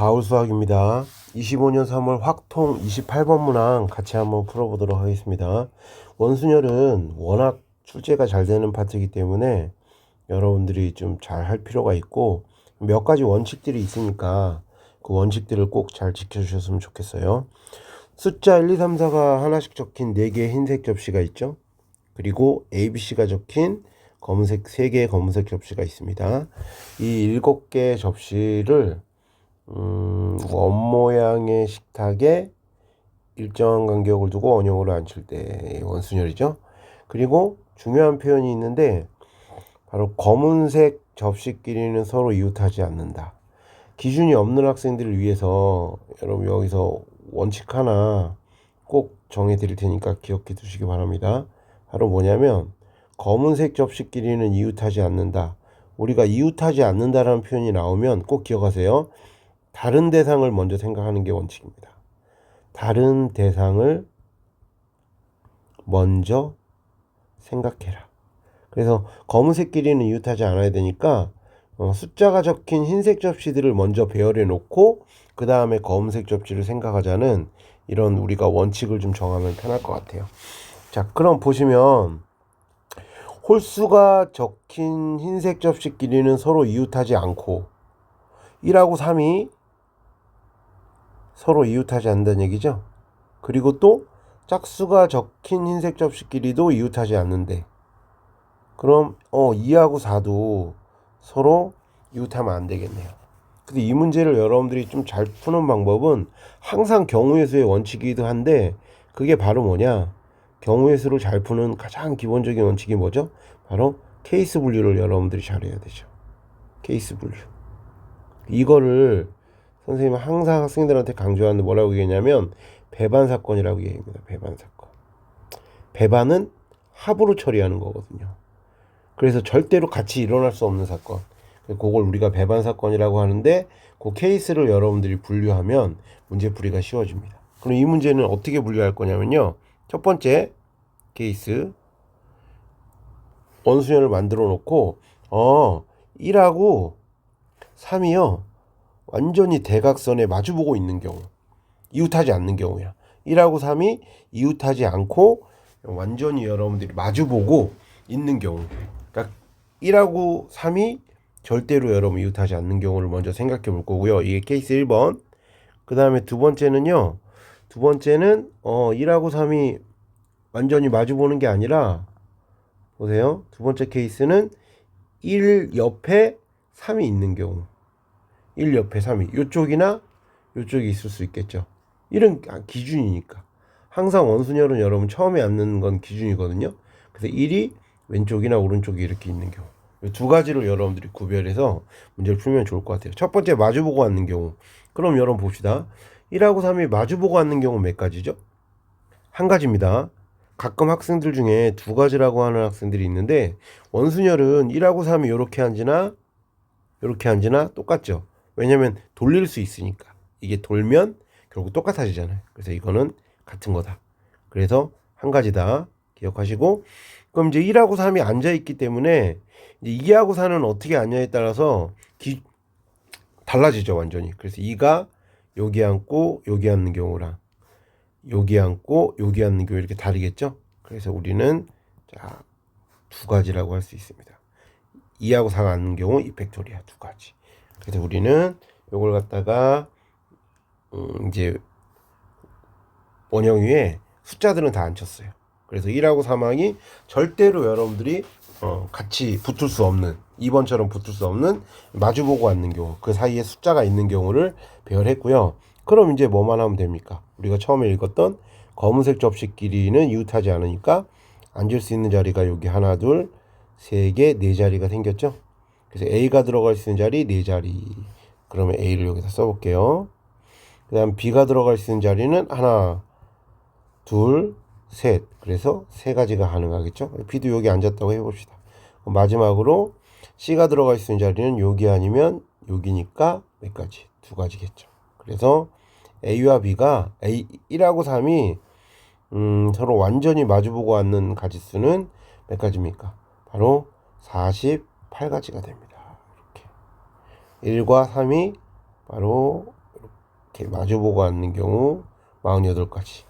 가을수학입니다. 25년 3월 확통 28번 문항 같이 한번 풀어보도록 하겠습니다. 원순열은 워낙 출제가 잘 되는 파트이기 때문에 여러분들이 좀 잘 할 필요가 있고 몇 가지 원칙들이 있으니까 그 원칙들을 꼭 잘 지켜주셨으면 좋겠어요. 숫자 1, 2, 3, 4가 하나씩 적힌 4개의 흰색 접시가 있죠. 그리고 ABC가 적힌 검은색 3개의 검은색 접시가 있습니다. 이 7개의 접시를 원모양의 식탁에 일정한 간격을 두고 원형으로 앉힐 때 원순열이죠. 그리고 중요한 표현이 있는데 바로 검은색 접시끼리는 서로 이웃하지 않는다. 기준이 없는 학생들을 위해서 여러분 여기서 원칙 하나 꼭 정해 드릴 테니까 기억해 두시기 바랍니다. 바로 뭐냐면 검은색 접시끼리는 이웃하지 않는다. 우리가 이웃하지 않는다라는 표현이 나오면 꼭 기억하세요. 다른 대상을 먼저 생각하는 게 원칙입니다. 다른 대상을 먼저 생각해라. 그래서 검은색끼리는 이웃하지 않아야 되니까 숫자가 적힌 흰색 접시들을 먼저 배열해 놓고 그 다음에 검은색 접시를 생각하자는 이런 우리가 원칙을 좀 정하면 편할 것 같아요. 자, 그럼 보시면 홀수가 적힌 흰색 접시끼리는 서로 이웃하지 않고 1하고 3이 서로 이웃하지 않는다는 얘기죠. 그리고 또 짝수가 적힌 흰색 접시끼리도 이웃하지 않는데 그럼 2하고 4도 서로 이웃하면 안 되겠네요. 근데 이 문제를 여러분들이 좀 잘 푸는 방법은 항상 경우의 수의 원칙이기도 한데 그게 바로 뭐냐? 경우의 수를 잘 푸는 가장 기본적인 원칙이 뭐죠? 바로 케이스 분류를 여러분들이 잘해야 되죠. 케이스 분류. 이거를 선생님은 항상 학생들한테 강조하는데 뭐라고 얘기했냐면 배반 사건이라고 얘기합니다. 배반 사건. 배반은 합으로 처리하는 거거든요. 그래서 절대로 같이 일어날 수 없는 사건. 그걸 우리가 배반 사건이라고 하는데 그 케이스를 여러분들이 분류하면 문제풀이가 쉬워집니다. 그럼 이 문제는 어떻게 분류할 거냐면요. 첫 번째 케이스 원수연을 만들어 놓고 1하고 3이요. 완전히 대각선에 마주보고 있는 경우, 이웃하지 않는 경우야. 1하고 3이 이웃하지 않고 완전히 여러분들이 마주보고 있는 경우. 그러니까 1하고 3이 절대로 여러분 이웃하지 않는 경우를 먼저 생각해 볼 거고요. 이게 케이스 1번. 그 다음에 두 번째는요. 두 번째는 1하고 3이 완전히 마주보는 게 아니라 보세요. 두 번째 케이스는 1 옆에 3이 있는 경우. 1 옆에 3이 요쪽이나 요쪽이 있을 수 있겠죠. 이런 기준이니까. 항상 원순열은 여러분 처음에 앉는 건 기준이거든요. 그래서 1이 왼쪽이나 오른쪽에 이렇게 있는 경우. 이 두 가지로 여러분들이 구별해서 문제를 풀면 좋을 것 같아요. 첫 번째 마주보고 앉는 경우. 그럼 여러분 봅시다. 1하고 3이 마주보고 앉는 경우 몇 가지죠? 한 가지입니다. 가끔 학생들 중에 두 가지라고 하는 학생들이 있는데 원순열은 1하고 3이 이렇게 앉으나 똑같죠. 왜냐면 돌릴 수 있으니까. 이게 돌면 결국 똑같아지잖아요. 그래서 이거는 같은 거다. 그래서 한 가지다. 기억하시고 그럼 이제 1하고 3이 앉아있기 때문에 이제 2하고 4는 어떻게 앉냐에 따라서 달라지죠. 완전히. 그래서 2가 여기 앉고 여기 앉는 경우랑 여기 앉고 여기 앉는 경우 이렇게 다르겠죠. 그래서 우리는 두 가지라고 할 수 있습니다. 2하고 4가 앉는 경우 이 팩토리아 두 가지. 그래서 우리는 이걸 갖다가 이제 원형 위에 숫자들은 다 앉혔어요. 그래서 1하고 3항이 절대로 여러분들이 같이 붙을 수 없는 2번처럼 붙을 수 없는 마주보고 앉는 경우 그 사이에 숫자가 있는 경우를 배열했고요. 그럼 이제 뭐만 하면 됩니까? 우리가 처음에 읽었던 검은색 접시끼리는 이웃하지 않으니까 앉을 수 있는 자리가 여기 하나 둘 세 개 네 자리가 생겼죠. 그래서 A가 들어갈 수 있는 자리 네 자리. 그러면 A를 여기다 써볼게요. 그 다음 B가 들어갈 수 있는 자리는 하나 둘 셋. 그래서 세 가지가 가능하겠죠. B도 여기 앉았다고 해봅시다. 마지막으로 C가 들어갈 수 있는 자리는 여기 아니면 여기니까 몇 가지? 두 가지겠죠. 그래서 A와 B가 1하고 3이 서로 완전히 마주보고 앉는 가지수는 몇 가지입니까? 바로 48가지가 됩니다. 이렇게 1과 3이 바로 이렇게 마주보고 앉는 경우 48가지.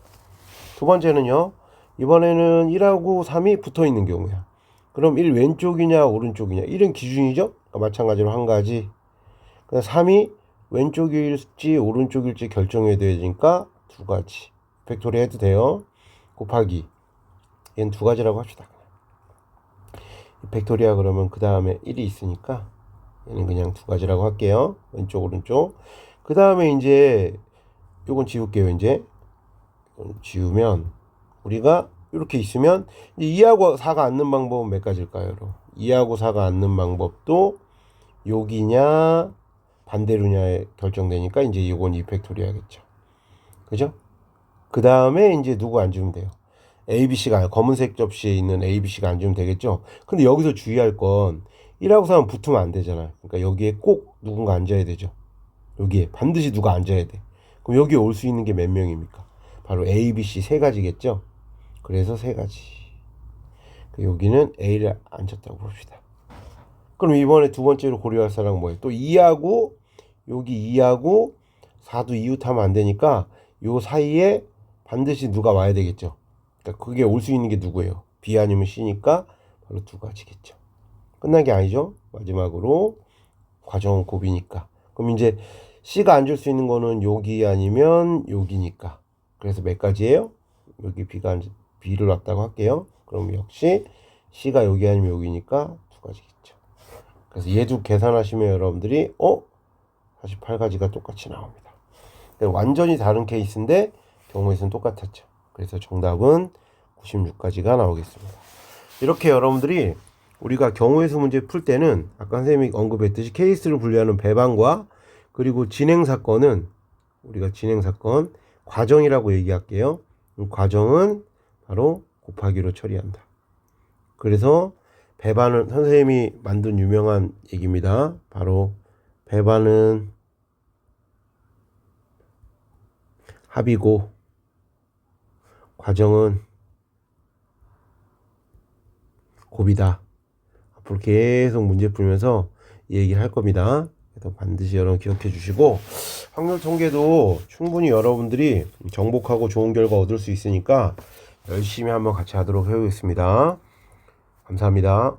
두 번째는요. 이번에는 1하고 3이 붙어 있는 경우야. 그럼 1 왼쪽이냐 오른쪽이냐. 1은 기준이죠. 그러니까 마찬가지로 한 가지. 3이 왼쪽일지 오른쪽일지 결정해야 되니까 두 가지. 팩토리 해도 돼요. 곱하기. 얘는 두 가지라고 합시다. 팩토리아 그러면 그 다음에 1이 있으니까 얘는 그냥 두 가지라고 할게요. 왼쪽 오른쪽. 그 다음에 이제 요건 지울게요. 이제 지우면 우리가 이렇게 있으면 이제 2하고 4가 앉는 방법은 몇 가지일까요? 여러분? 2하고 4가 앉는 방법도 여기냐 반대로냐에 결정되니까 이제 이건 2팩토리아겠죠. 그죠? 그 다음에 이제 누구 앉으면 돼요. ABC가 검은색 접시에 있는 ABC가 앉으면 되겠죠. 근데 여기서 주의할 건 1하고 3은 붙으면 안 되잖아요. 그러니까 여기에 꼭 누군가 앉아야 되죠. 여기에 반드시 누가 앉아야 돼. 그럼 여기에 올 수 있는 게 몇 명입니까? 바로 ABC 세 가지겠죠. 그래서 세 가지. 여기는 A를 앉혔다고 봅시다. 그럼 이번에 두 번째로 고려할 사람은 뭐예요? 또 2하고 여기 2하고 4도 이웃하면 안 되니까 요 사이에 반드시 누가 와야 되겠죠. 그러니까 그게 올 수 있는 게 누구예요? B 아니면 C니까 바로 두 가지겠죠. 끝난 게 아니죠. 마지막으로 과정은 곱이니까. 그럼 이제 C가 앉을 수 있는 거는 여기 아니면 여기니까. 그래서 몇 가지예요? 여기 B를 놨다고 할게요. 그럼 역시 C가 여기 아니면 여기니까 두 가지겠죠. 그래서 얘도 계산하시면 여러분들이 48가지가 똑같이 나옵니다. 완전히 다른 케이스인데 경우의 수는 똑같았죠. 그래서 정답은 96가지가 나오겠습니다. 이렇게 여러분들이 우리가 경우의 수 문제 풀 때는 아까 선생님이 언급했듯이 케이스를 분류하는 배반과 그리고 진행사건은 우리가 진행사건 과정이라고 얘기할게요. 과정은 바로 곱하기로 처리한다. 그래서 배반은 선생님이 만든 유명한 얘기입니다. 바로 배반은 합이고 과정은 곱이다. 앞으로 계속 문제 풀면서 이 얘기를 할 겁니다. 그래서 반드시 여러분 기억해 주시고 확률 통계도 충분히 여러분들이 정복하고 좋은 결과 얻을 수 있으니까 열심히 한번 같이 하도록 해보겠습니다. 감사합니다.